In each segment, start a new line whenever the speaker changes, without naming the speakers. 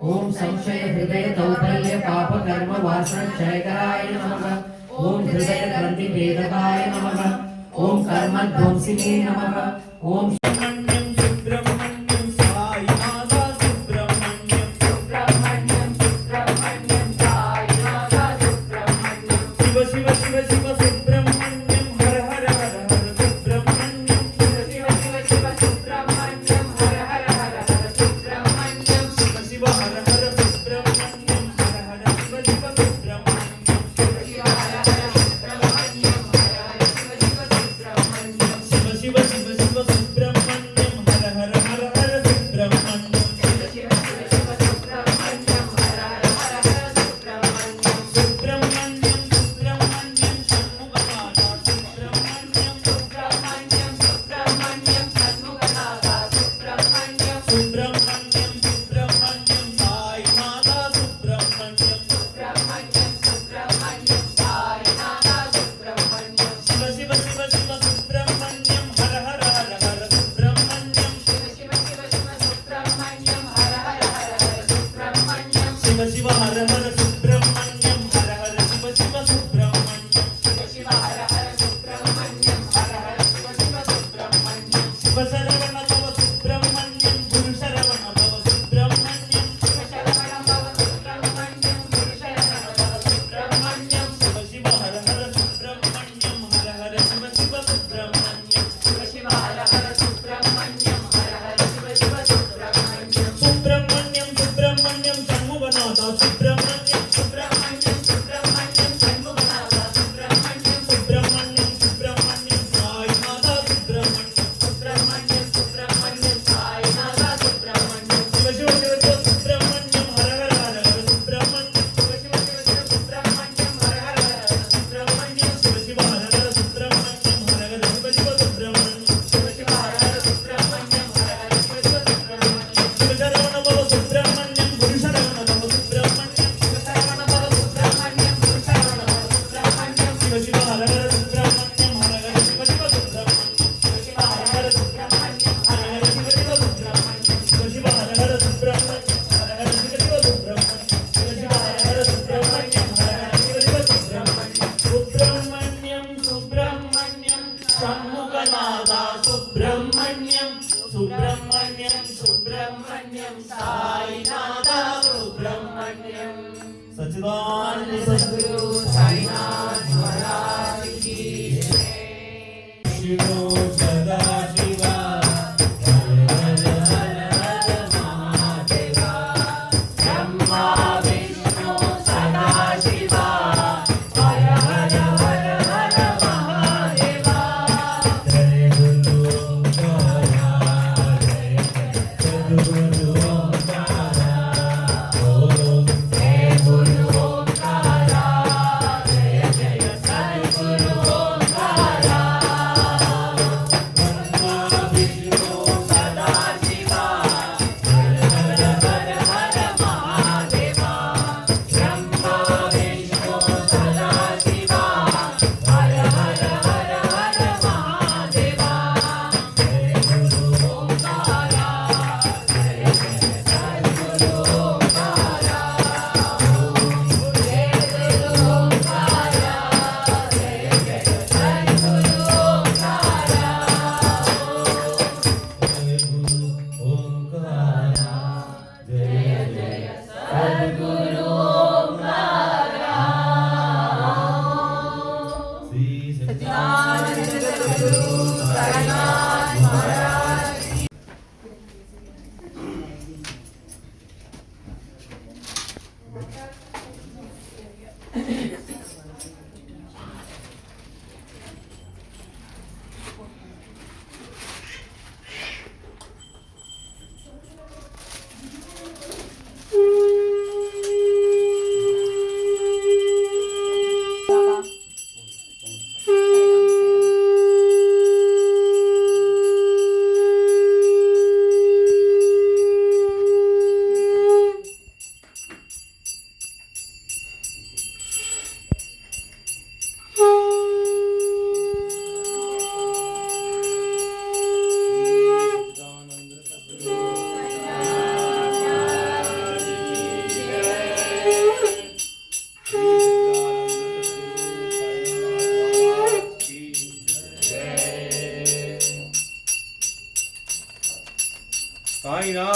ओम संशय हृदय दौर्बल्य पाप कर्म वासना क्षयकराय नमः। ओम हृदय ग्रंथि भेदकाय नमः। ओम कर्म ध्वंसिने नमः। ओम
सुब्रह्मण्यम सुब्रह्मण्यम साईनाथ सुब्रह्मण्यम
सच्चिदानंद सद्गुरु साईनाथ महाराज की जय। शिवो सदा शिवा
जय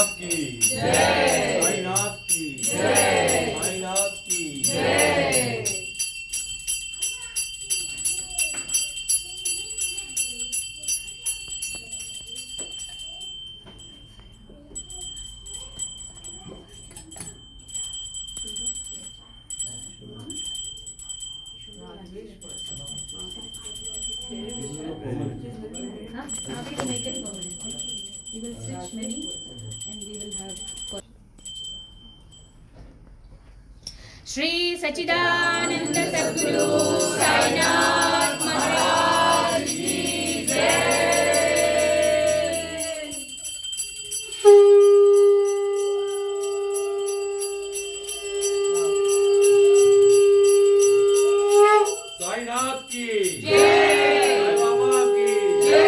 साईनाथ की जय, साईनाथ की जय, साईनाथ की जय।
Now we will make it permanent. We will stitch many and we will have. Shri Sachidananda Sadguru Sainath Maharaj Ki Jai.
Sainath की
जय,
साईं बाबा की
जय,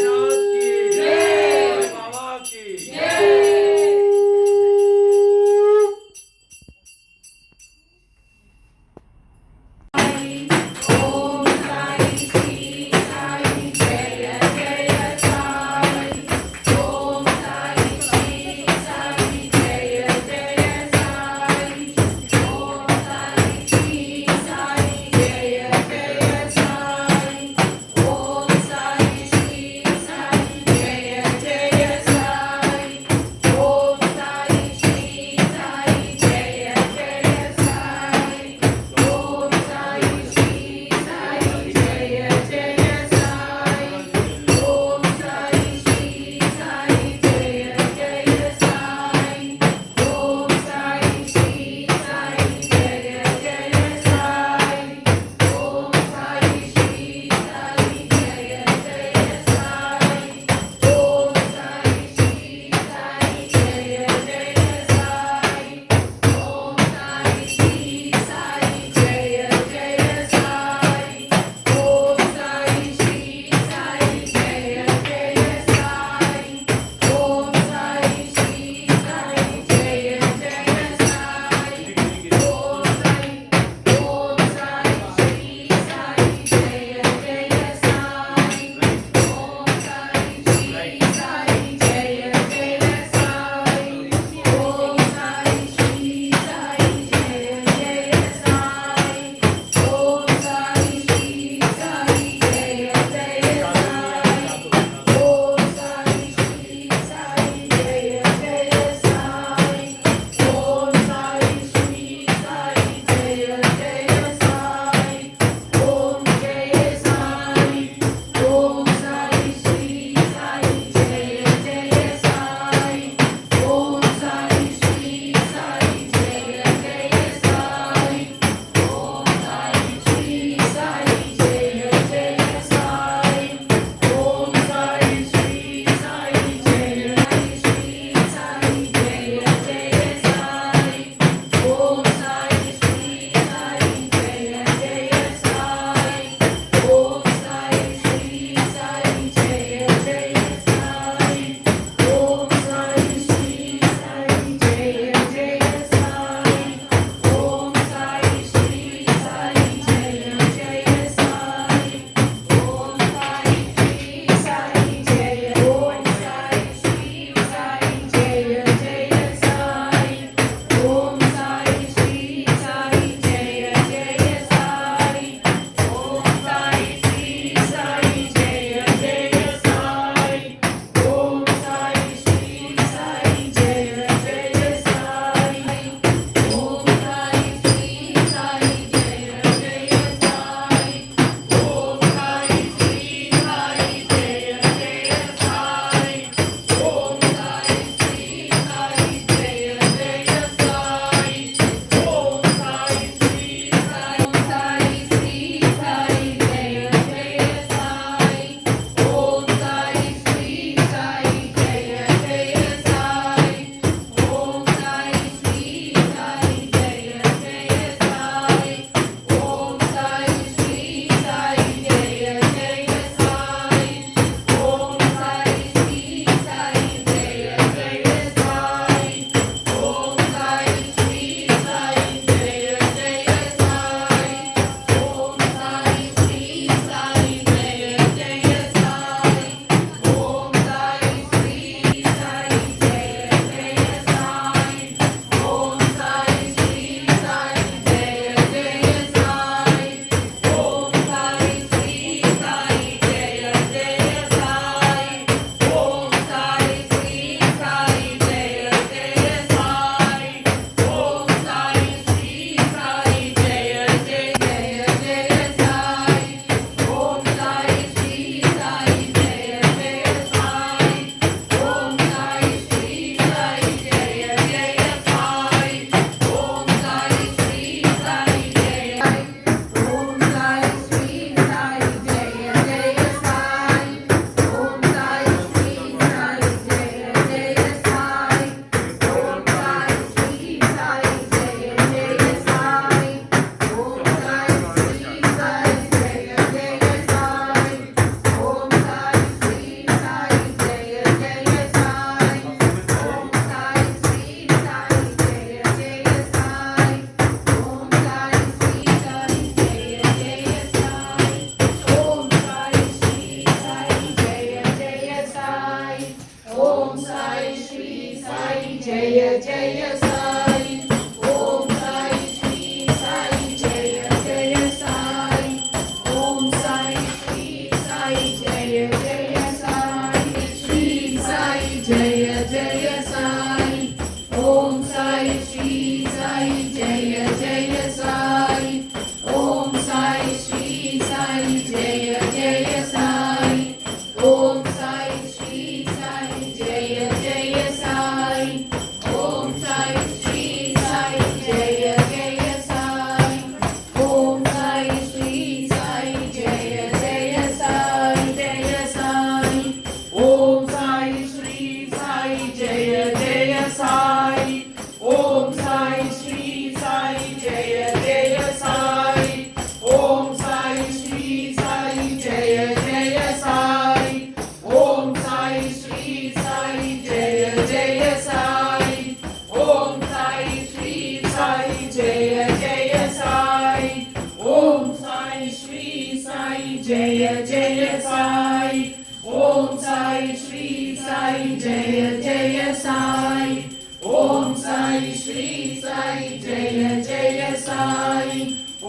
साईनाथ की
जय,
साईं बाबा की
जय। Om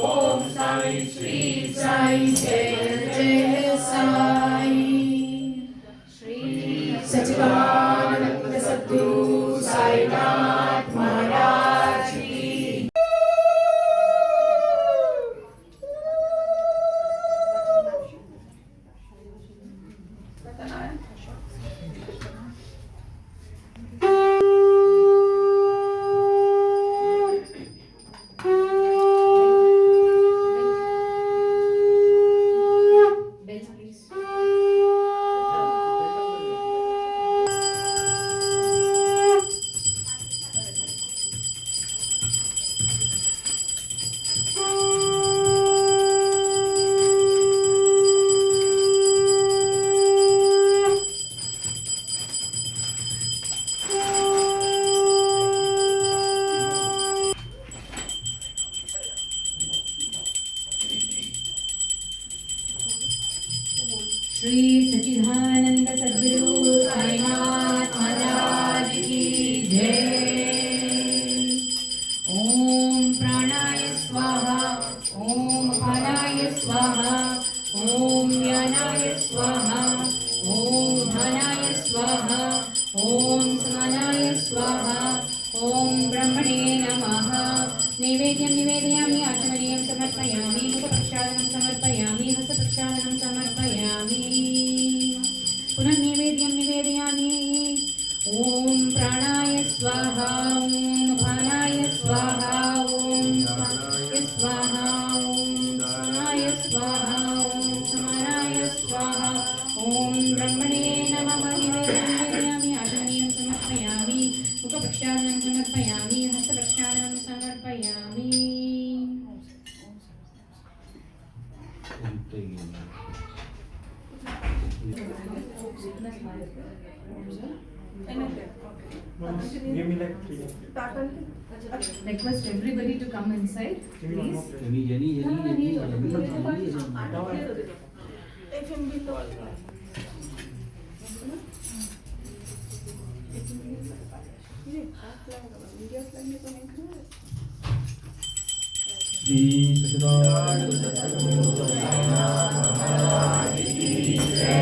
ఓం సాయి శ్రీ సాయి జయ జయ సాయి. శ్రీ సచ్చిదానంద సద్గురు సాయినాథ్ మహారాజ్ की. Bells, please. श्री सच्चिदानंद सद्गुरु साईनाथ महाराज की जय. ओम प्राणाय स्वाहा, ओम अपानाय स्वाहा, ओम ज्ञानाय स्वाहा, ओम धनाय स्वाहा, ओम समानाय स्वाहा, ओम ब्रह्मणे नमः. नैवेद्यं निवेदयामि, आचमनीयं समर्पयामि, मुखप्रक्षालनं समर्पयामि, हस्तप्रक्षालनं समर्पयामि. पुनः नैवेद्यं निवेदयामि. ओम प्राणाय स्वाहा, ओम अपानाय स्वाहा, ओम स्वाहाय स्वाहा, ओम समानाय स्वाहा, ओम समानाय स्वाहा, ओम ब्रह्मणे नमः. निवेद्यं निवेदयामि, आचमनीयं समर्पयामि, मुखप्रक्षालनं समर्पयामि, हस्तप्रक्षालनं समर्पयामि. Request everybody to come inside, please.
Shri सच्चिदानंद सद्गुरु साईनाथ महाराज की जय.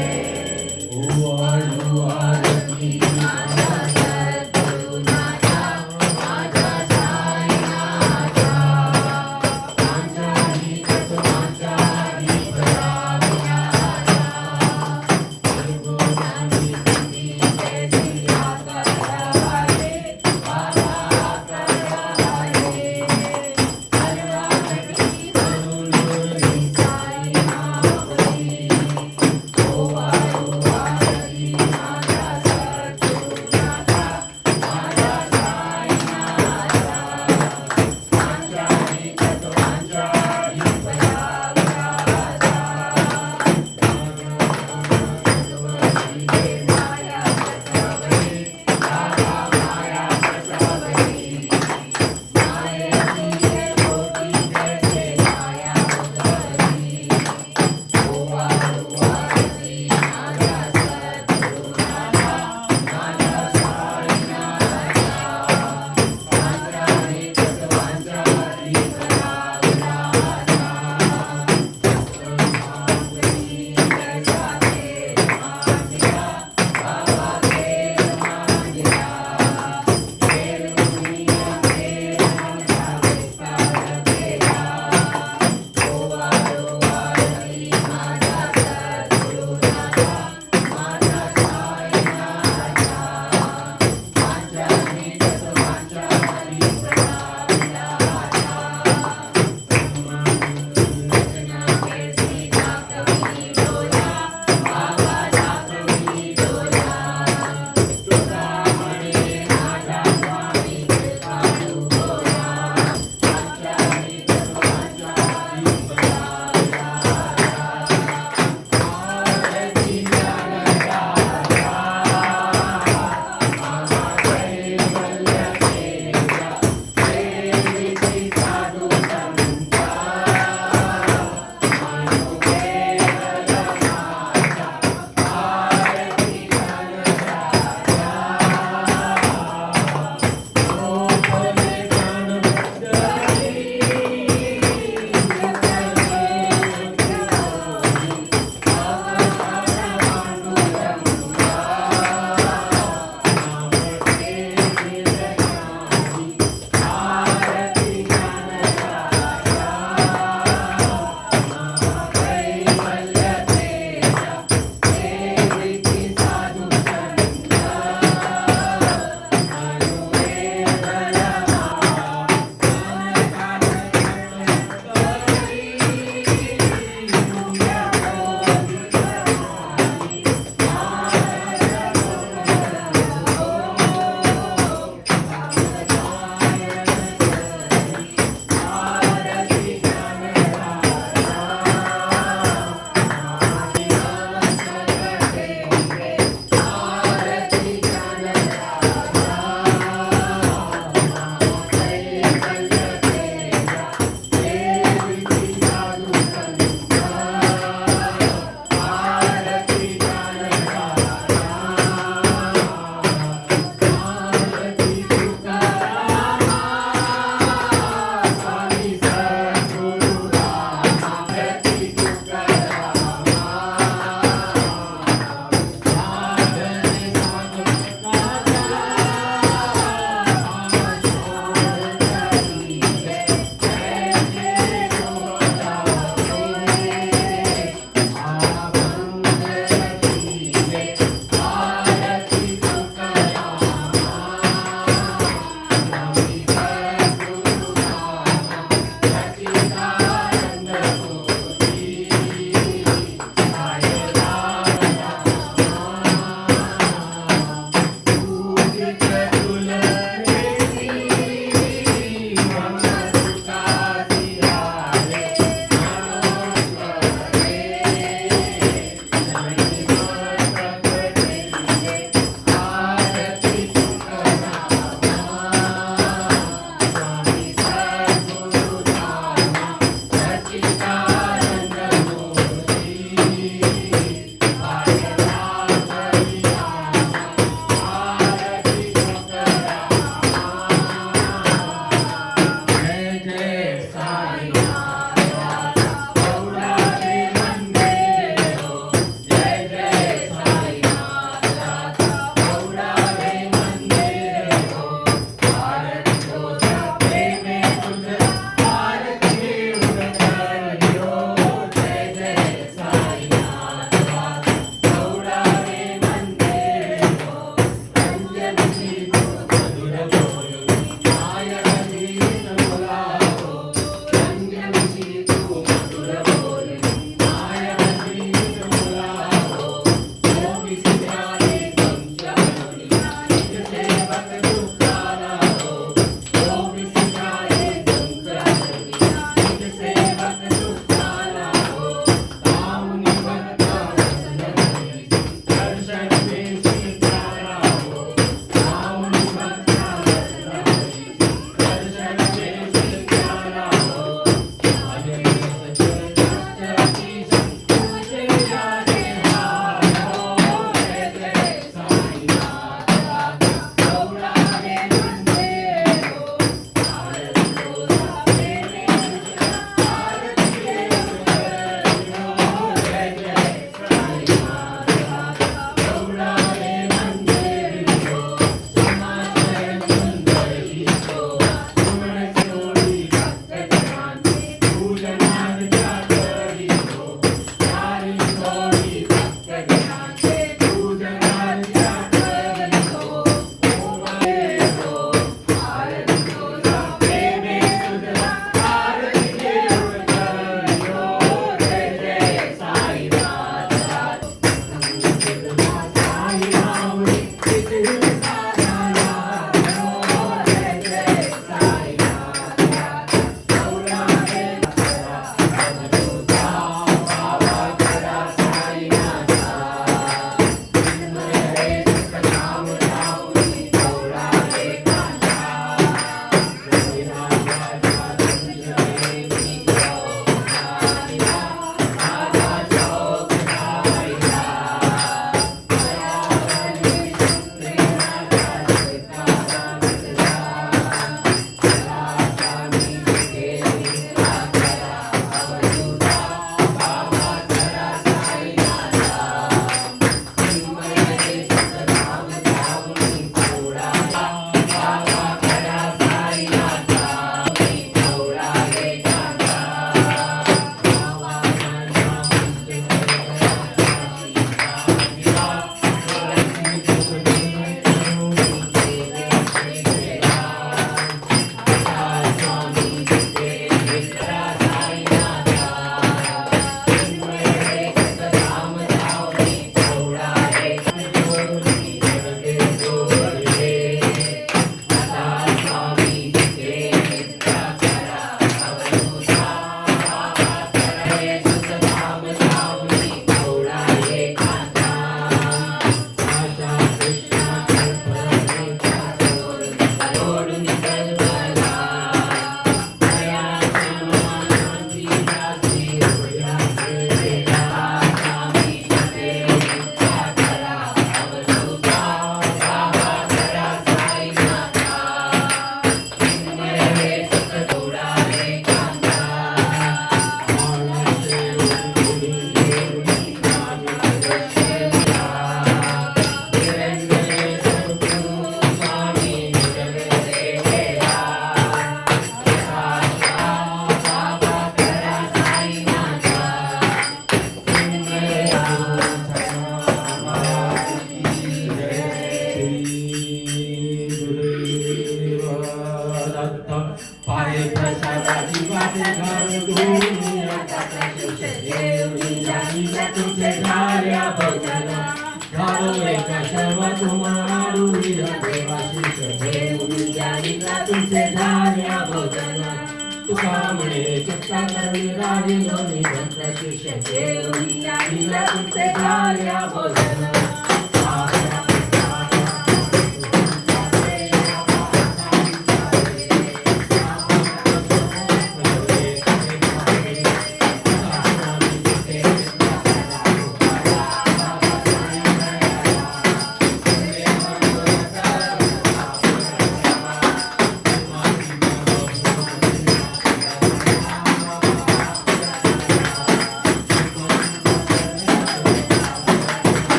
Thank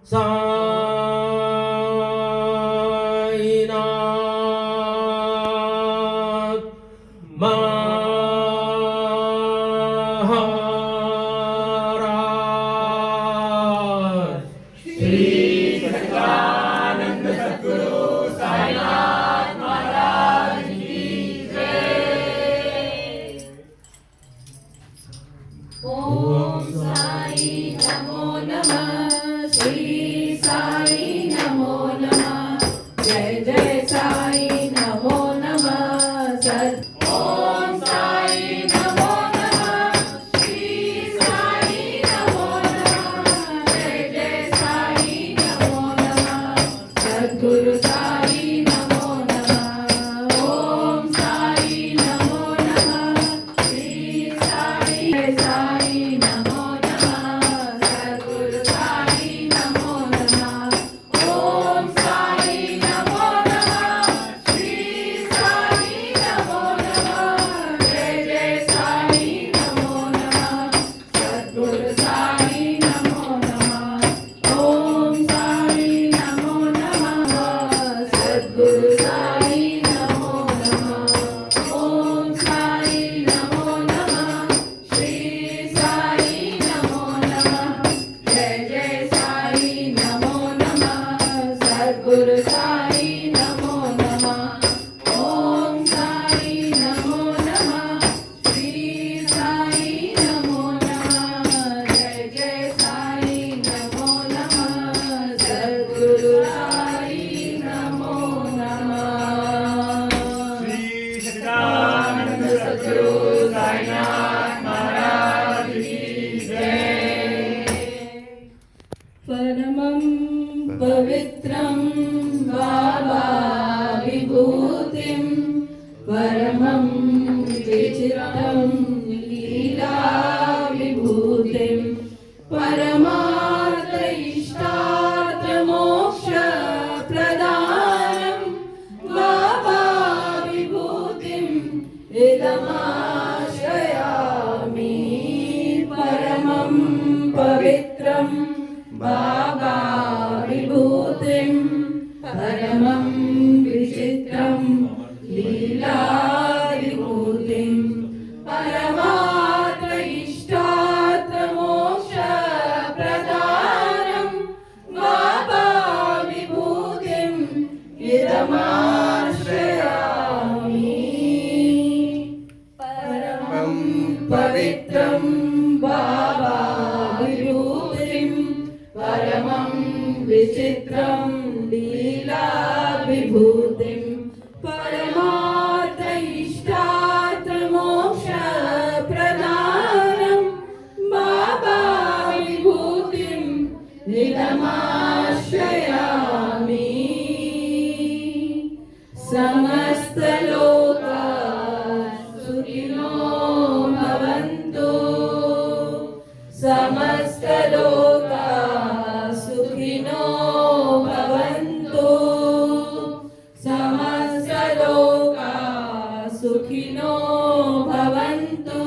साईनाथ महाराज श्री सच्चिदानंद सद्गुरु साईनाथ महाराज की जय।
ओम साई नमो नमः, श्री साई नमो नमः, जय जय साई नमो नमः, सत ओम साई नमो नमः, श्री साई नमो नमः, जय जय साई नमो नमः, सद्गुरु साई नमो नमः, ओम साई नमो नमः, श्री साई साई नमो नमः, सद्गुरु साई नमो नमः, ओम साई नमो नमः, श्री साई नमो नमः, जय जय साई नमो नमः, सद्गुरु साई नमो नमः, ओम साई नमो नमः, सद्गुरु साई नमो नमः, ओम साई नमो नमः, श्री साई नमो नमः, जय जय साई नमो नमः, सद्गुरु साई नमो नमः, ओम साई नमो नमः, श्री साई नमो नमः, जय जय साई नमो नमः, सद्गुरु साई नमो नमः।
श्री सच्चिदानंद सद्गुरु साईनाथ महाराज की जय।
परमं पवित्रं बाबा विभूतिं, परमं विचित्रं लीला विभूतिं, परमार्थ इष्टार्थ मोक्ष प्रदानं बाबा विभूतिं इदमाश्रयामि। परमं पवित्रं बाबा विभूतिं, परमं विचित्रं लीला विभूतिं, परमार्थ इष्टार्थ मोक्ष प्रदानं बाबा विभूतिं इदमाश्रयामि। परमं पवित्रं बाबा विभूतिं, परमं विचित्रं लीला विभूतिं, परमार्थ इष्टार्थ मोक्ष प्रदानं बाबा विभूतिं इदमाश्रयामि। समस्तलोका सुखिनो भवन्तु, समस्तलोका सुखिनो भवन्तु, समस्तलोका सुखिनो भवन्तु।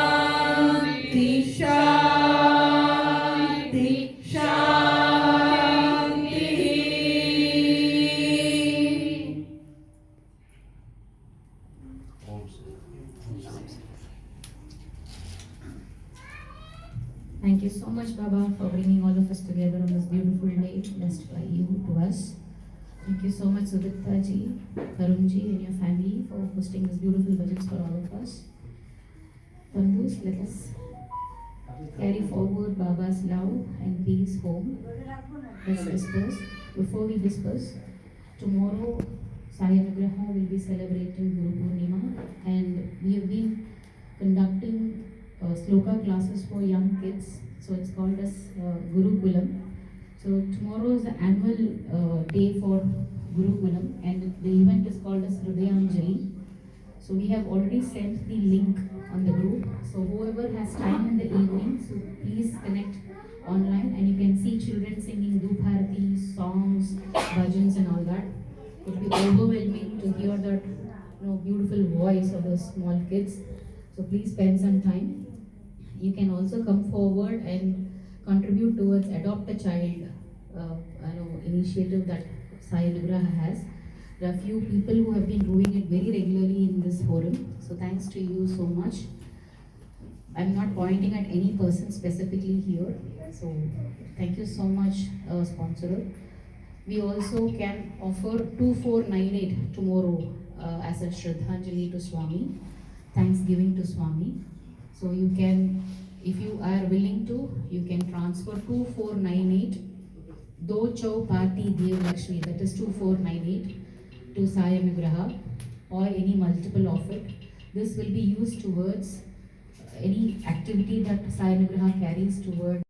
शांति शांति शांति।
Thank you so much, Baba, for bringing all of us together on this beautiful day blessed by you to us. Thank you so much, Sudipta ji, Karun ji, and your family for hosting this beautiful bhajans for all of us. Bandhus, let us carry forward Baba's love and peace home. Let's disperse. Before we disperse, tomorrow Sai Anugraha will be celebrating Guru Purnima, and we have been conducting sloka classes for young kids. So it's called as Gurukulam. So tomorrow is the annual day for Gurukulam, and the event is called as Hridayanjali. So we have already sent the link on the group. So whoever has time in the evening, so please connect online, and you can see children singing Dupharati, songs, bhajans and all that. It will be overwhelming to hear that beautiful voice of those small kids. So please spend some time. You can also come forward and contribute towards Adopt a Child initiative that Sai Anugraha has. There are few people who have been doing it very regularly in this forum. So thanks to you so much. I'm not pointing at any person specifically here. So thank you so much, sponsor. We also can offer 2498 tomorrow as a Shraddhanjali to Swami, Thanksgiving to Swami. So you can, if you are willing to, you can transfer 2498 Do Chau Party Dev Lakshmi, that is 2498 to Sai Anugraha, or any multiple of it. This will be used towards any activity that Sai Anugraha carries toward